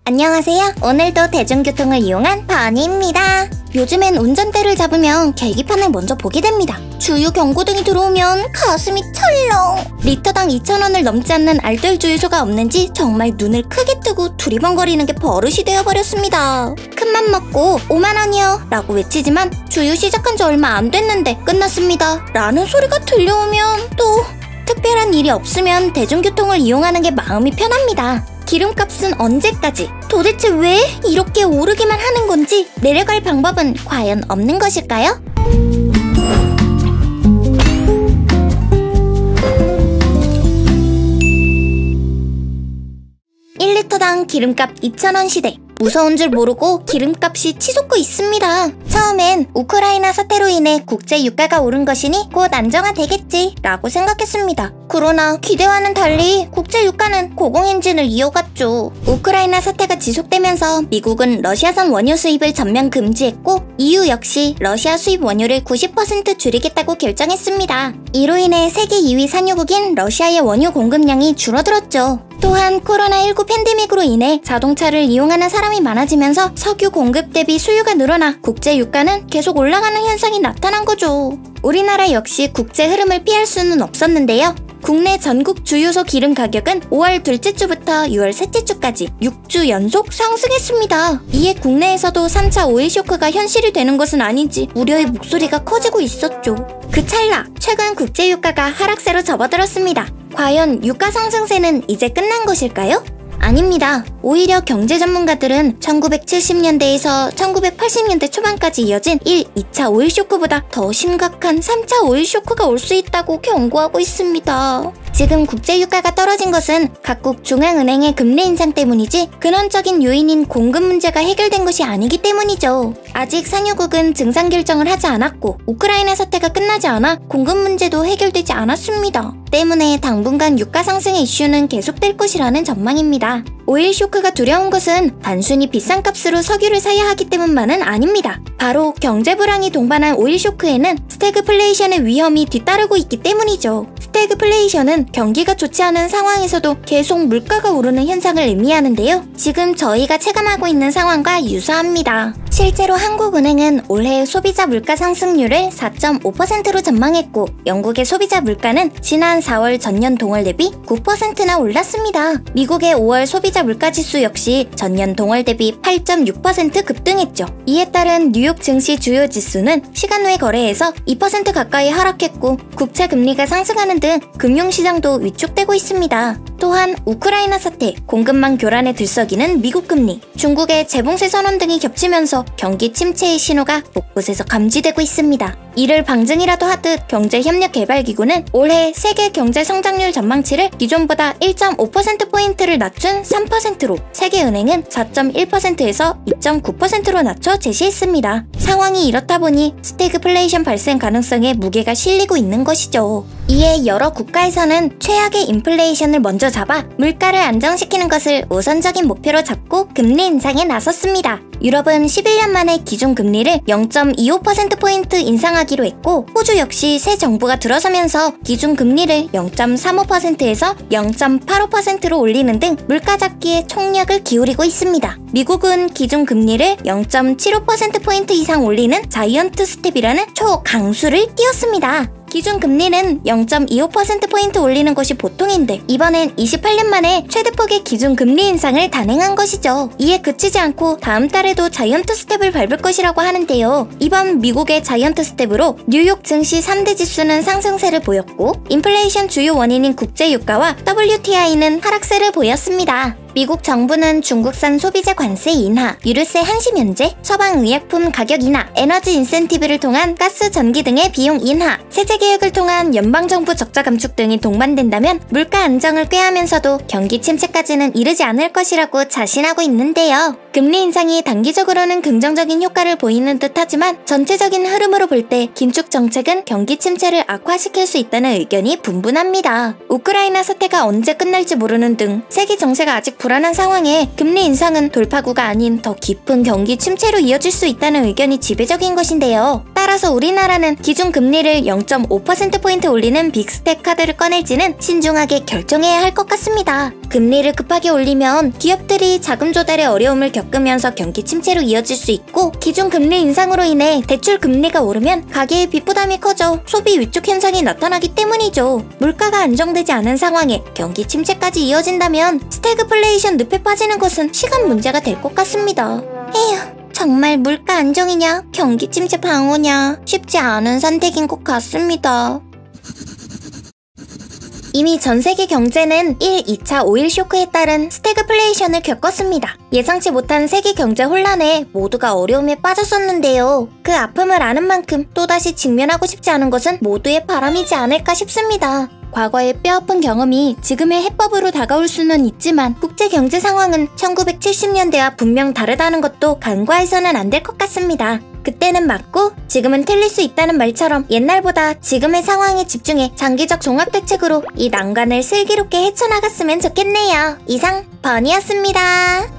안녕하세요. 오늘도 대중교통을 이용한 버니입니다. 요즘엔 운전대를 잡으면 계기판을 먼저 보게 됩니다. 주유 경고등이 들어오면 가슴이 철렁. 리터당 2,000원을 넘지 않는 알뜰 주유소가 없는지 정말 눈을 크게 뜨고 두리번거리는 게 버릇이 되어버렸습니다. 큰맘 먹고 5만원이요 라고 외치지만 주유 시작한 지 얼마 안 됐는데 끝났습니다 라는 소리가 들려오면 또 특별한 일이 없으면 대중교통을 이용하는 게 마음이 편합니다. 기름값은 언제까지? 도대체 왜 이렇게 오르기만 하는 건지 내려갈 방법은 과연 없는 것일까요? 1리터당 기름값 2,000원 시대. 무서운 줄 모르고 기름값이 치솟고 있습니다. 처음엔 우크라이나 사태로 인해 국제 유가가 오른 것이니 곧 안정화되겠지 라고 생각했습니다. 그러나 기대와는 달리 국제 유가는 고공행진을 이어갔죠. 우크라이나 사태가 지속되면서 미국은 러시아산 원유 수입을 전면 금지했고 EU 역시 러시아 수입 원유를 90% 줄이겠다고 결정했습니다. 이로 인해 세계 2위 산유국인 러시아의 원유 공급량이 줄어들었죠. 또한 코로나19 팬데믹으로 인해 자동차를 이용하는 사람이 많아지면서 석유 공급 대비 수요가 늘어나 국제 유가는 계속 올라가는 현상이 나타난 거죠. 우리나라 역시 국제 흐름을 피할 수는 없었는데요. 국내 전국 주유소 기름 가격은 5월 둘째 주부터 6월 셋째 주까지 6주 연속 상승했습니다. 이에 국내에서도 3차 오일 쇼크가 현실이 되는 것은 아닌지 우려의 목소리가 커지고 있었죠. 그 찰나 최근 국제 유가가 하락세로 접어들었습니다. 과연 유가 상승세는 이제 끝난 것일까요? 아닙니다. 오히려 경제 전문가들은 1970년대에서 1980년대 초반까지 이어진 1, 2차 오일 쇼크보다 더 심각한 3차 오일 쇼크가 올 수 있다고 경고하고 있습니다. 지금 국제유가가 떨어진 것은 각국 중앙은행의 금리 인상 때문이지 근원적인 요인인 공급 문제가 해결된 것이 아니기 때문이죠. 아직 산유국은 증상 결정을 하지 않았고 우크라이나 사태가 끝나지 않아 공급 문제도 해결되지 않았습니다. 때문에 당분간 유가 상승의 이슈는 계속될 것이라는 전망입니다. 오일 쇼크가 두려운 것은 단순히 비싼 값으로 석유를 사야 하기 때문만은 아닙니다. 바로 경제 불황이 동반한 오일 쇼크에는 스태그플레이션의 위험이 뒤따르고 있기 때문이죠. 스태그플레이션은 경기가 좋지 않은 상황에서도 계속 물가가 오르는 현상을 의미하는데요. 지금 저희가 체감하고 있는 상황과 유사합니다. 실제로 한국은행은 올해 소비자 물가 상승률을 4.5%로 전망했고 영국의 소비자 물가는 지난 4월 전년 동월 대비 9%나 올랐습니다. 미국의 5월 소비자 물가지수 역시 전년 동월 대비 8.6% 급등했죠. 이에 따른 뉴욕 증시 주요 지수는 시간 외 거래에서 2% 가까이 하락했고 국채 금리가 상승하는 등 금융시장도 위축되고 있습니다. 또한 우크라이나 사태, 공급망 교란에 들썩이는 미국 금리, 중국의 재봉쇄 선언 등이 겹치면서 경기 침체의 신호가 곳곳에서 감지되고 있습니다. 이를 방증이라도 하듯 경제협력개발기구는 올해 세계 경제 성장률 전망치를 기존보다 1.5%포인트를 낮춘 3%로 세계은행은 4.1%에서 2.9%로 낮춰 제시했습니다. 상황이 이렇다 보니 스태그플레이션 발생 가능성에 무게가 실리고 있는 것이죠. 이에 여러 국가에서는 최악의 인플레이션을 먼저 잡아 물가를 안정시키는 것을 우선적인 목표로 잡고 금리 인상에 나섰습니다. 유럽은 11년 만에 기준 금리를 0.25%포인트 인상하기로 했고 호주 역시 새 정부가 들어서면서 기준 금리를 0.35%에서 0.85%로 올리는 등 물가 잡기에 총력을 기울이고 있습니다. 미국은 기준 금리를 0.75%포인트 이상 올리는 자이언트 스텝이라는 초강수를 띄웠습니다. 기준 금리는 0.25%포인트 올리는 것이 보통인데 이번엔 28년 만에 최대폭의 기준 금리 인상을 단행한 것이죠. 이에 그치지 않고 다음 달에도 자이언트 스텝을 밟을 것이라고 하는데요. 이번 미국의 자이언트 스텝으로 뉴욕 증시 3대 지수는 상승세를 보였고 인플레이션 주요 원인인 국제유가와 WTI는 하락세를 보였습니다. 미국 정부는 중국산 소비재 관세 인하, 유류세 항시 면제, 처방의약품 가격 인하, 에너지 인센티브를 통한 가스, 전기 등의 비용 인하, 세제 개혁을 통한 연방정부 적자 감축 등이 동반된다면 물가 안정을 꾀하면서도 경기 침체까지는 이르지 않을 것이라고 자신하고 있는데요. 금리 인상이 단기적으로는 긍정적인 효과를 보이는 듯하지만 전체적인 흐름으로 볼 때 긴축 정책은 경기 침체를 악화시킬 수 있다는 의견이 분분합니다. 우크라이나 사태가 언제 끝날지 모르는 등 세계 정세가 아직 불안한 상황에 금리 인상은 돌파구가 아닌 더 깊은 경기 침체로 이어질 수 있다는 의견이 지배적인 것인데요. 따라서 우리나라는 기준 금리를 0.5%포인트 올리는 빅스텝 카드를 꺼낼지는 신중하게 결정해야 할 것 같습니다. 금리를 급하게 올리면 기업들이 자금 조달에 어려움을 겪으면서 경기 침체로 이어질 수 있고, 기준 금리 인상으로 인해 대출 금리가 오르면 가계의 빚 부담이 커져 소비 위축 현상이 나타나기 때문이죠. 물가가 안정되지 않은 상황에 경기 침체까지 이어진다면 스태그플레이션 늪에 빠지는 것은 시간 문제가 될 것 같습니다. 에휴, 정말 물가 안정이냐 경기 침체 방어냐 쉽지 않은 선택인 것 같습니다. 이미 전 세계 경제는 1, 2차 오일 쇼크에 따른 스태그플레이션을 겪었습니다. 예상치 못한 세계 경제 혼란에 모두가 어려움에 빠졌었는데요. 그 아픔을 아는 만큼 또다시 직면하고 싶지 않은 것은 모두의 바람이지 않을까 싶습니다. 과거의 뼈아픈 경험이 지금의 해법으로 다가올 수는 있지만 국제 경제 상황은 1970년대와 분명 다르다는 것도 간과해서는 안 될 것 같습니다. 그때는 맞고 지금은 틀릴 수 있다는 말처럼 옛날보다 지금의 상황에 집중해 장기적 종합대책으로 이 난관을 슬기롭게 헤쳐나갔으면 좋겠네요. 이상 버니였습니다.